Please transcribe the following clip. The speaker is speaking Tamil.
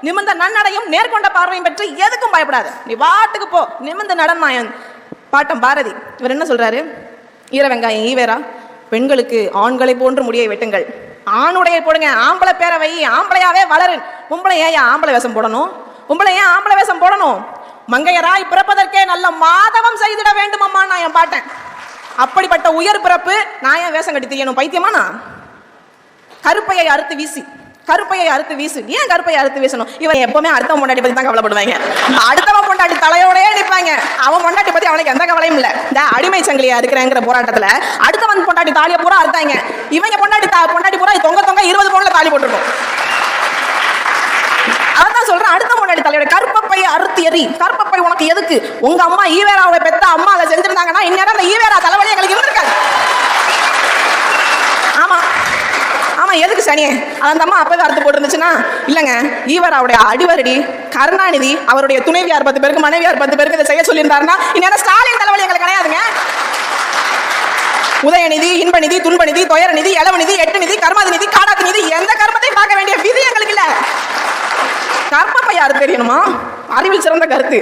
நிமிர்ந்த நன்னடையும் நேர்கொண்ட பார்வையும் பெற்று எதுக்கும் பயப்படாது, நீ வாட்டுக்கு போ, நிமிர்ந்த நடன்மாயன். பாட்டம் பாரதி. இவர் என்ன சொல்றாரு? ஈர வெங்காயம் ஈவேரா, பெண்களுக்கு ஆண்களை போன்று முடியை வெட்டுங்கள், ஆணுடைய போடுங்க, ஆம்பளை பேரை வை, ஆம்பளையாவே வளரு. பொம்பளை ஏன் ஆம்பளை வேஷம் போடணும்? பொம்பளை ஏன் ஆம்பளை வேஷம் போடணும்? மங்கையராய் பிறப்பதற்கே நல்ல மாதவம் செய்திட வேண்டும் அம்மா நான் என் பாட்டேன். அப்படிப்பட்ட உயர் பிறப்பு நான் ஏன் வேஷம் கட்டி தெரியணும்? பைத்தியமானா? கருப்பையை அறுத்து வீசி, கருப்பையை அறுத்து வீசு. ஏன் கருப்பையை அறுத்து வீசணும்? இவன் எப்பவுமே அடுத்த பொண்டாட்டி பத்தி தான் கவலைப்படுவாங்க. அடுத்தவன் பொண்டாட்டி தலையோடயே நிற்பாங்க. அவன் பொண்டாட்டி பத்தி அவனுக்கு எந்த கவலையும் இல்லை. இந்த அடிமை சங்கிலியா இருக்கிறேங்கிற போராட்டத்துல அடுத்தவன் பொண்டாட்டி தாலியை பூரா அறுத்தாங்க. இவங்க பொண்டாட்டி பூரா தொங்க தொங்க 20 பவுன்ல தாலி போட்டுருக்கும். அதான் சொல்றேன், அடுத்த பொண்டாட்டி தலையோட கருப்பையை அறுத்து எறி. கருப்பப்பை உனக்கு எதுக்கு? உங்க அம்மா ஈவேராவை பெத்த அம்மா அதை செஞ்சிருந்தாங்கன்னா இந்நேரம் அந்த ஈவேரா தலைவலி எங்களுக்கு இருந்திருக்காது. ஆமா ஆமா, எதுக்கு சனியே? அந்த அம்மா அப்பவே அறுத்து போட்டுருந்துச்சுன்னா இல்லைங்க, ஈவேராவுடைய அடிவரடி கருணாநிதி அவருடைய துணைவியார் 10 பேருக்கு மனைவியார் 10 பேருக்கு இதை செய்ய சொல்லியிருந்தாருன்னா இந்நேரம் ஸ்டாலின் தலைவலி எங்களுக்கு கிடையாதுங்க. உதயநிதி, இன்பநிதி, துன்பநிதி, துயரநிதி, இளவநிதி, எட்டுநிதி, கர்மாதிநிதி, காடாதி நிதி, எந்த கர்மத்தையும் பார்க்க வேண்டிய விதி எங்களுக்கு இல்ல. கர்ப்பப்பை யாரு தெரியணுமா? அறிவில் சிறந்த கருத்து.